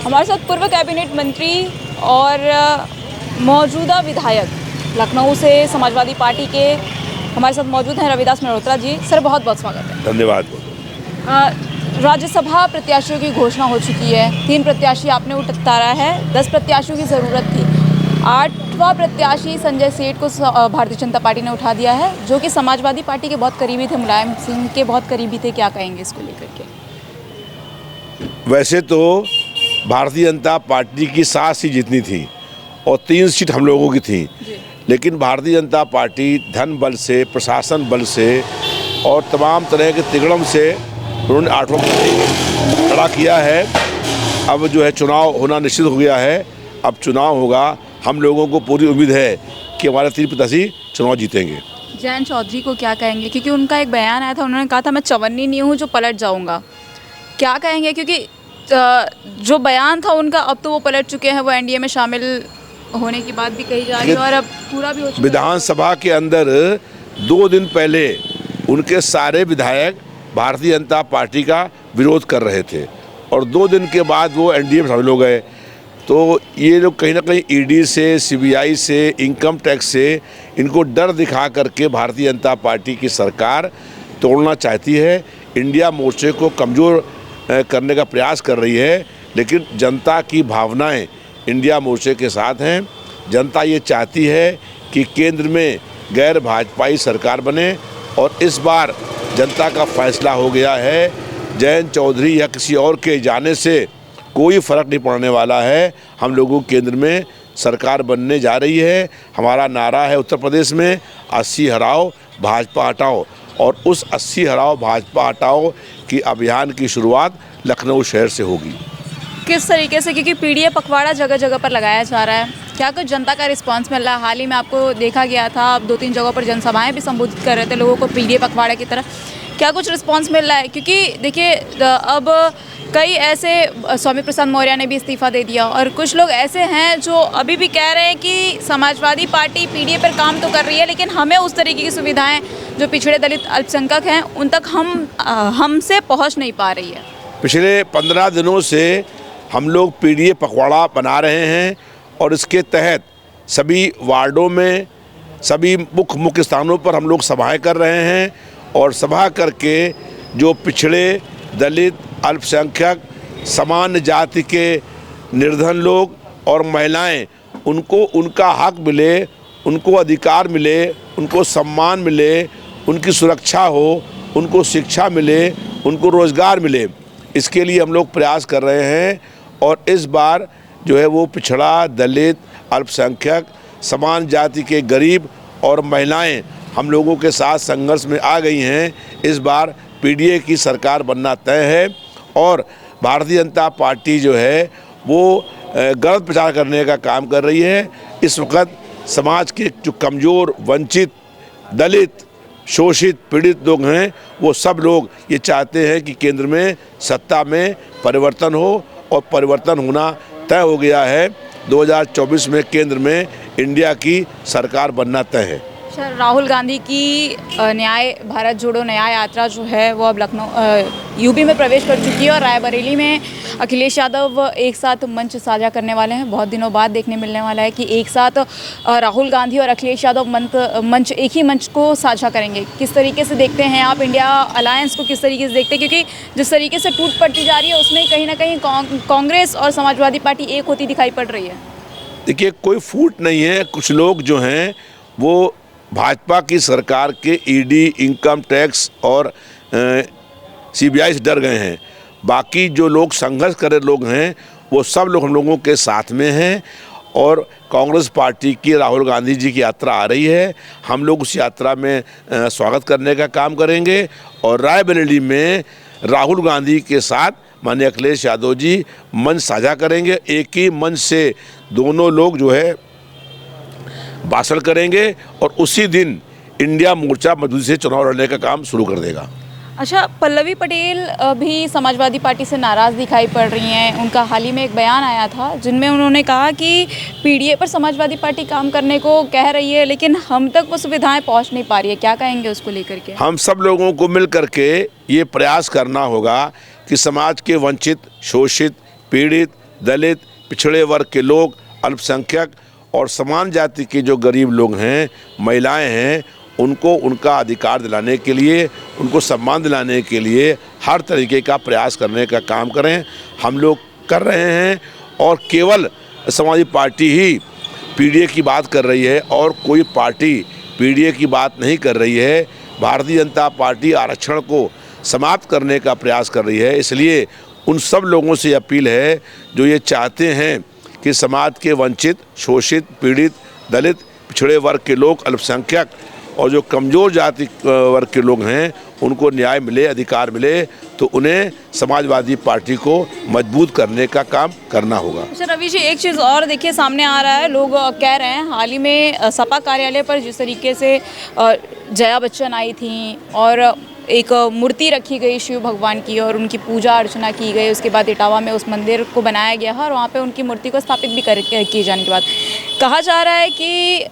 हमारे साथ पूर्व कैबिनेट मंत्री और मौजूदा विधायक लखनऊ से समाजवादी पार्टी के हमारे साथ मौजूद हैं रविदास मल्होत्रा जी। सर बहुत बहुत स्वागत है। धन्यवाद। राज्यसभा प्रत्याशियों की घोषणा हो चुकी है। 3 प्रत्याशी आपने उतारा है, 10 प्रत्याशियों की ज़रूरत थी। 8वां प्रत्याशी संजय सेठ को भारतीय जनता पार्टी ने उठा दिया है, जो कि समाजवादी पार्टी के बहुत करीबी थे, मुलायम सिंह के बहुत करीबी थे। क्या कहेंगे इसको लेकर के? वैसे तो भारतीय जनता पार्टी की 7 सीट जितनी थी और 3 सीट हम लोगों की थी, लेकिन भारतीय जनता पार्टी धन बल से, प्रशासन बल से और तमाम तरह के तिगड़म से उन्होंने 8वां प्रत्याशी खड़ा किया है। अब जो है चुनाव होना निश्चित हो गया है। अब चुनाव होगा, हम लोगों को पूरी उम्मीद है कि हमारे 3 प्रत्याशी चुनाव जीतेंगे। जयंत चौधरी को क्या कहेंगे? क्योंकि उनका एक बयान आया था, उन्होंने कहा था मैं चवन्नी नहीं हूँ जो पलट जाऊँगा। क्या कहेंगे? क्योंकि जो बयान था उनका, अब तो वो पलट चुके हैं, वो एनडीए में शामिल होने की बात भी कही जा रही है और अब पूरा भी हो चुका है। विधानसभा के अंदर 2 दिन पहले उनके सारे विधायक भारतीय जनता पार्टी का विरोध कर रहे थे और 2 दिन के बाद वो एनडीए में शामिल हो गए। तो ये लोग कहीं ना कहीं ईडी से, सीबीआई से, इनकम टैक्स से इनको डर दिखा करके भारतीय जनता पार्टी की सरकार तोड़ना चाहती है, इंडिया मोर्चे को कमज़ोर करने का प्रयास कर रही है। लेकिन जनता की भावनाएं इंडिया मोर्चे के साथ हैं। जनता ये चाहती है कि केंद्र में गैर भाजपाई सरकार बने और इस बार जनता का फैसला हो गया है। जयंत चौधरी या किसी और के जाने से कोई फ़र्क नहीं पड़ने वाला है। हम लोगों केंद्र में सरकार बनने जा रही है। हमारा नारा है उत्तर प्रदेश में 80 हराओ भाजपा हटाओ, और उस 80 हराओ भाजपा हटाओ की अभियान की शुरुआत लखनऊ शहर से होगी। किस तरीके से? क्योंकि पीडीए पखवाड़ा जगह जगह पर लगाया जा रहा है, क्या कुछ जनता का रिस्पांस मिल रहा है? हाल ही में आपको देखा गया था, आप 2-3 जगहों पर जनसभाएं भी संबोधित कर रहे थे लोगों को पीडीए पखवाड़े की तरह। क्या कुछ रिस्पांस मिल रहा है? क्योंकि देखिए अब कई ऐसे, स्वामी प्रसाद मौर्य ने भी इस्तीफ़ा दे दिया और कुछ लोग ऐसे हैं जो अभी भी कह रहे हैं कि समाजवादी पार्टी पीडीए पर काम तो कर रही है, लेकिन हमें उस तरीके की सुविधाएं जो पिछड़े दलित अल्पसंख्यक हैं उन तक हमसे पहुंच नहीं पा रही है। पिछले 15 दिनों से हम लोग पीडीए पखवाड़ा बना रहे हैं और इसके तहत सभी वार्डों में, सभी मुख्य स्थानों पर हम लोग सभाएं कर रहे हैं और सभा करके जो पिछड़े दलित अल्पसंख्यक सामान्य जाति के निर्धन लोग और महिलाएं, उनको उनका हक मिले, उनको अधिकार मिले, उनको सम्मान मिले, उनकी सुरक्षा हो, उनको शिक्षा मिले, उनको रोज़गार मिले, इसके लिए हम लोग प्रयास कर रहे हैं। और इस बार जो है वो पिछड़ा दलित अल्पसंख्यक समान जाति के गरीब और महिलाएं हम लोगों के साथ संघर्ष में आ गई हैं। इस बार पीडीए की सरकार बनना तय है और भारतीय जनता पार्टी जो है वो गलत प्रचार करने का काम कर रही है। इस वक्त समाज के जो कमज़ोर, वंचित, दलित, शोषित, पीड़ित लोग हैं, वो सब लोग ये चाहते हैं कि केंद्र में सत्ता में परिवर्तन हो और परिवर्तन होना तय हो गया है। 2024 में केंद्र में इंडिया की सरकार बनना तय है। सर, राहुल गांधी की न्याय भारत जोड़ो न्याय यात्रा जो है वो अब लखनऊ यूपी में प्रवेश कर चुकी है और रायबरेली में अखिलेश यादव एक साथ मंच साझा करने वाले हैं। बहुत दिनों बाद देखने मिलने वाला है कि एक साथ राहुल गांधी और अखिलेश यादव मंच एक ही मंच को साझा करेंगे। किस तरीके से देखते हैं आप इंडिया अलायंस को? किस तरीके से देखते हैं? क्योंकि जिस तरीके से टूट पड़ती जा रही है उसमें कहीं ना कहीं कांग्रेस और समाजवादी पार्टी एक होती दिखाई पड़ रही है। देखिए, कोई फूट नहीं है। कुछ लोग जो हैं वो भाजपा की सरकार के ईडी, इनकम टैक्स और सीबीआई से डर गए हैं। बाकी जो लोग संघर्ष कर रहे लोग हैं वो सब लोग हम लोगों के साथ में हैं और कांग्रेस पार्टी की राहुल गांधी जी की यात्रा आ रही है। हम लोग उस यात्रा में स्वागत करने का काम करेंगे और रायबरेली में राहुल गांधी के साथ माननीय अखिलेश यादव जी मंच साझा करेंगे। एक ही मंच से दोनों लोग जो है भाषण करेंगे और उसी दिन इंडिया मोर्चा मजबूती से चुनाव लड़ने का काम शुरू कर देगा। अच्छा, पल्लवी पटेल भी समाजवादी पार्टी से नाराज़ दिखाई पड़ रही हैं। उनका हाल ही में एक बयान आया था जिनमें उन्होंने कहा कि पीडीए पर समाजवादी पार्टी काम करने को कह रही है, लेकिन हम तक वो सुविधाएं पहुंच नहीं पा रही है। क्या कहेंगे उसको लेकर के? हम सब लोगों को मिल करके ये प्रयास करना होगा कि समाज के वंचित, शोषित, पीड़ित, दलित, पिछड़े वर्ग के लोग, अल्पसंख्यक और समान जाति के जो गरीब लोग हैं, महिलाएं हैं, उनको उनका अधिकार दिलाने के लिए, उनको सम्मान दिलाने के लिए हर तरीके का प्रयास करने का काम करें। हम लोग कर रहे हैं और केवल समाजवादी पार्टी ही पीडीए की बात कर रही है और कोई पार्टी पीडीए की बात नहीं कर रही है। भारतीय जनता पार्टी आरक्षण को समाप्त करने का प्रयास कर रही है। इसलिए उन सब लोगों से अपील है जो ये चाहते हैं कि समाज के वंचित, शोषित, पीड़ित, दलित, पिछड़े वर्ग के लोग, अल्पसंख्यक और जो कमज़ोर जाति वर्ग के लोग हैं उनको न्याय मिले, अधिकार मिले, तो उन्हें समाजवादी पार्टी को मजबूत करने का काम करना होगा। अच्छा रवि जी, एक चीज़ और देखिए सामने आ रहा है, लोग कह रहे हैं हाल ही में सपा कार्यालय पर जिस तरीके से जया बच्चन आई थी और एक मूर्ति रखी गई शिव भगवान की और उनकी पूजा अर्चना की गई, उसके बाद इटावा में उस मंदिर को बनाया गया है और वहाँ पे उनकी मूर्ति को स्थापित भी किए जाने के बाद कहा जा रहा है कि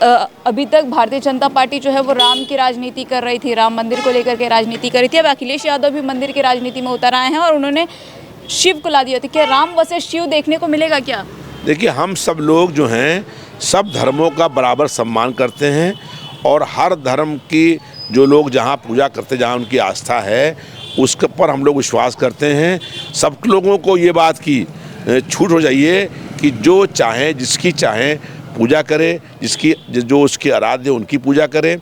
अभी तक भारतीय जनता पार्टी जो है वो राम की राजनीति कर रही थी, राम मंदिर को लेकर के राजनीति कर रही थी। अब अखिलेश यादव भी मंदिर की राजनीति में उतर आए हैं और उन्होंने शिव को ला दिया था। क्या राम वर्सेस शिव देखने को मिलेगा क्या? देखिए, हम सब लोग जो हैं सब धर्मों का बराबर सम्मान करते हैं और हर धर्म की जो लोग जहाँ पूजा करते, जहाँ उनकी आस्था है, उस पर हम लोग विश्वास करते हैं। सब लोगों को ये बात की छूट हो जाइए कि जो चाहें, जिसकी चाहें पूजा करे, जो उसके आराध्य उनकी पूजा करें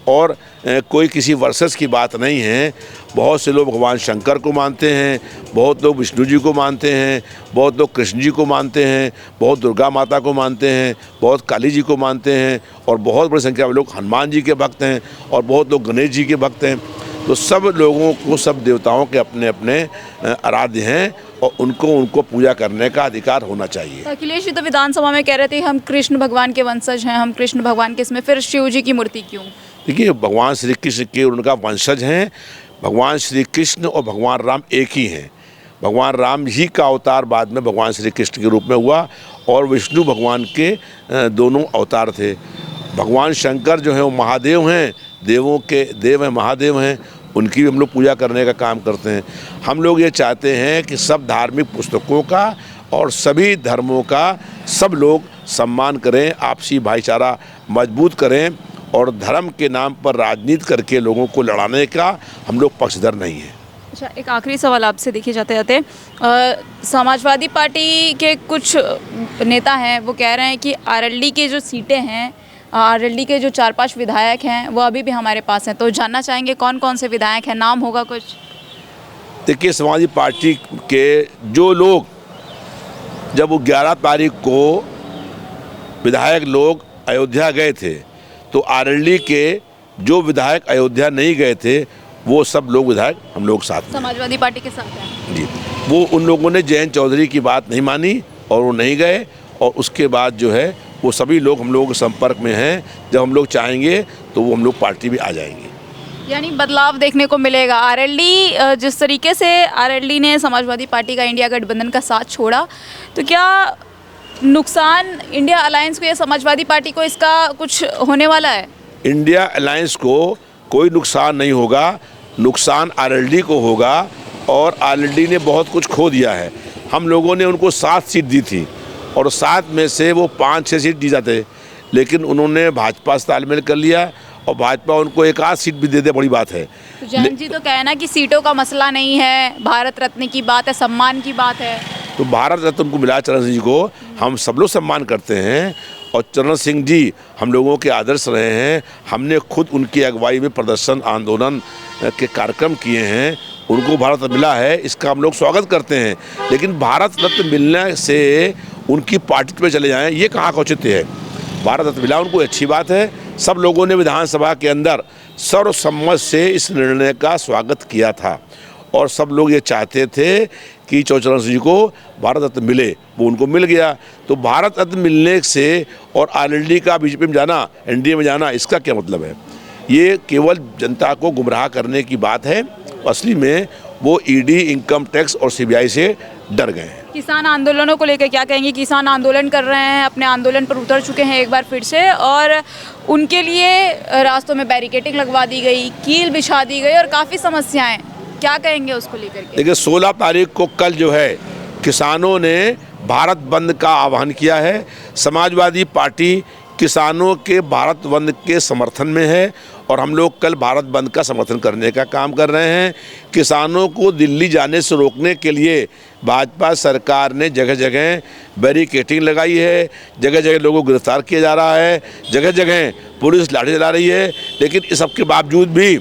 और कोई किसी वर्सेस की बात नहीं है। बहुत से लोग भगवान शंकर को मानते हैं, बहुत लोग विष्णु जी को मानते हैं, बहुत लोग कृष्ण जी को मानते हैं, बहुत दुर्गा माता को मानते हैं, बहुत काली जी को मानते हैं और बहुत बड़ी संख्या में लोग हनुमान जी के भक्त हैं और बहुत लोग गणेश जी के भक्त हैं। तो सब लोगों को, सब देवताओं के अपने अपने आराध्य हैं और उनको पूजा करने का अधिकार होना चाहिए। अखिलेश जी तो विधानसभा में कह रहे थे हम कृष्ण भगवान के वंशज हैं, हम कृष्ण भगवान के, इसमें फिर शिव जी की मूर्ति क्यों? देखिए, भगवान श्री कृष्ण के उनका वंशज हैं। भगवान श्री कृष्ण और भगवान राम एक ही हैं। भगवान राम जी का अवतार बाद में भगवान श्री कृष्ण के रूप में हुआ और विष्णु भगवान के दोनों अवतार थे। भगवान शंकर जो हैं वो महादेव हैं, देवों के देव हैं, महादेव हैं, उनकी भी हम लोग पूजा करने का काम करते हैं। हम लोग ये चाहते हैं कि सब धार्मिक पुस्तकों का और सभी धर्मों का सब लोग सम्मान करें, आपसी भाईचारा मजबूत करें और धर्म के नाम पर राजनीति करके लोगों को लड़ाने का हम लोग पक्षधर नहीं हैं। अच्छा, एक आखिरी सवाल आपसे देखिए जाते जाते, समाजवादी पार्टी के कुछ नेता हैं वो कह रहे हैं कि आरएलडी की जो सीटें हैं, आरएलडी के जो 4-5 विधायक हैं वो अभी भी हमारे पास हैं, तो जानना चाहेंगे कौन कौन से विधायक हैं, नाम होगा कुछ? देखिए, समाजवादी पार्टी के जो लोग जब वो 11 तारीख को विधायक लोग अयोध्या गए थे तो आरएलडी के जो विधायक अयोध्या नहीं गए थे वो सब लोग विधायक हम लोग साथ में, समाजवादी पार्टी के साथ हैं जी। वो उन लोगों ने जयंत चौधरी की बात नहीं मानी और वो नहीं गए और उसके बाद जो है वो सभी लोग हम लोगों के संपर्क में हैं। जब हम लोग चाहेंगे तो वो हम लोग पार्टी भी आ जाएंगे। यानी बदलाव देखने को मिलेगा। आरएलडी जिस तरीके से आरएलडी ने समाजवादी पार्टी का इंडिया गठबंधन का साथ छोड़ा, तो क्या नुकसान इंडिया अलायंस को या समाजवादी पार्टी को इसका कुछ होने वाला है? इंडिया अलायंस को कोई नुकसान नहीं होगा, नुकसान आरएलडी को होगा और आरएलडी ने बहुत कुछ खो दिया है। हम लोगों ने उनको 7 सीट दी थी और 7 में से वो 5-6 सीट दी जाते, लेकिन उन्होंने भाजपा से तालमेल कर लिया और भाजपा उनको 1 आध सीट भी दे दे, बड़ी बात है। तो जयंत जी तो कहना कि सीटों का मसला नहीं है, भारत रत्न की बात है, सम्मान की बात है। तो भारत रत्न को मिला चरण सिंह जी को हम सब लोग सम्मान करते हैं और चरण सिंह जी हम लोगों के आदर्श रहे हैं। हमने खुद उनकी अगुवाई में प्रदर्शन आंदोलन के कार्यक्रम किए हैं, उनको भारत रत्न मिला है, इसका हम लोग स्वागत करते हैं। लेकिन भारत रत्न मिलने से उनकी पार्टी में चले जाएं, ये कहाँ का औचित्य है? भारत रत्न मिला उनको, अच्छी बात है। सब लोगों ने विधानसभा के अंदर सर्वसम्मत से इस निर्णय का स्वागत किया था और सब लोग ये चाहते थे कि चौचरण सिंह जी को भारत रत्न मिले, वो उनको मिल गया। तो भारत रत्न मिलने से और आरएलडी का बीजेपी में जाना, एनडीए में जाना, इसका क्या मतलब है? ये केवल जनता को गुमराह करने की बात है। असली में वो ईडी, इनकम टैक्स और सीबीआई से डर गए हैं। किसान आंदोलनों को लेकर क्या कहेंगे? किसान आंदोलन कर रहे हैं, अपने आंदोलन पर उतर चुके हैं एक बार फिर से और उनके लिए रास्तों में बैरिकेडिंग लगवा दी गई, कील बिछा दी गई और काफ़ी समस्याएं, क्या कहेंगे उसको लेकर के? देखिए, 16 तारीख को कल जो है किसानों ने भारत बंद का आह्वान किया है। समाजवादी पार्टी किसानों के भारत बंद के समर्थन में है और हम लोग कल भारत बंद का समर्थन करने का काम कर रहे हैं। किसानों को दिल्ली जाने से रोकने के लिए भाजपा सरकार ने जगह जगह बैरिकेडिंग लगाई है, जगह जगह लोगों को गिरफ्तार किया जा रहा है, जगह जगह पुलिस लाठी चला रही है। लेकिन इस सब के बावजूद भी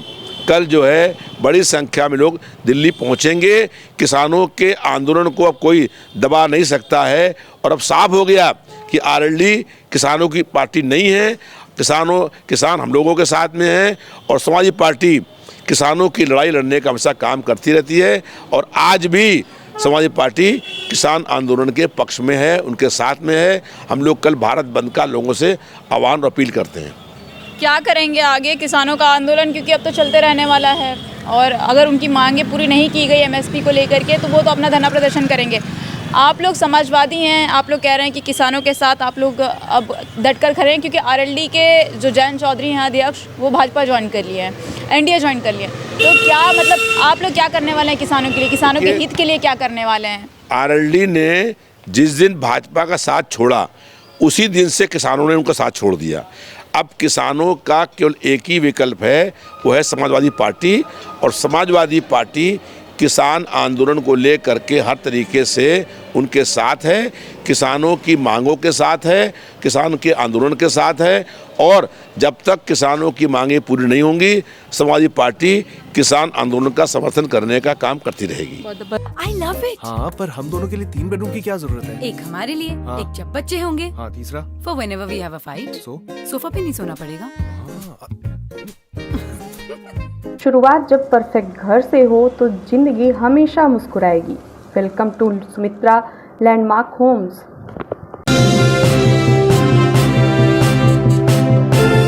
कल जो है बड़ी संख्या में लोग दिल्ली पहुंचेंगे। किसानों के आंदोलन को अब कोई दबा नहीं सकता है और अब साफ हो गया कि आरएलडी किसानों की पार्टी नहीं है। किसान हम लोगों के साथ में है और समाजवादी पार्टी किसानों की लड़ाई लड़ने का हमेशा काम करती रहती है और आज भी समाजवादी पार्टी किसान आंदोलन के पक्ष में है, उनके साथ में है। हम लोग कल भारत बंद का लोगों से आह्वान और अपील करते हैं। क्या करेंगे आगे किसानों का आंदोलन, क्योंकि अब तो चलते रहने वाला है और अगर उनकी मांगें पूरी नहीं की गई एमएसपी को लेकर के तो वो तो अपना धरना प्रदर्शन करेंगे। आप लोग समाजवादी हैं, आप लोग कह रहे हैं कि किसानों के साथ आप लोग अब डटकर खड़े हैं, क्योंकि आरएलडी के जो जयंत चौधरी हैं अध्यक्ष, वो भाजपा ज्वाइन कर लिए हैं, एनडीए ज्वाइन कर लिए। तो क्या मतलब आप लोग क्या करने वाले हैं किसानों के लिए, किसानों के हित के लिए क्या करने वाले हैं? आरएलडी ने जिस दिन भाजपा का साथ छोड़ा उसी दिन से किसानों ने उनका साथ छोड़ दिया। अब किसानों का केवल एक ही विकल्प है, वो है समाजवादी पार्टी। और समाजवादी पार्टी किसान आंदोलन को लेकर के हर तरीके से उनके साथ है, किसानों की मांगों के साथ है, किसान के आंदोलन के साथ है। और जब तक किसानों की मांगें पूरी नहीं होंगी, समाजवादी पार्टी किसान आंदोलन का समर्थन करने का काम करती रहेगी। I love it. हाँ, पर हम दोनों के लिए 3 बेडरूम की क्या जरूरत है? एक हमारे लिए, हाँ। एक जब बच्चे होंगे, हाँ, तीसरा for whenever we have a fight. Sofa पे नहीं सोना पड़ेगा। शुरुआत जब परफेक्ट घर से हो तो जिंदगी हमेशा मुस्कुराएगी। Welcome to Sumitra landmark Holmes.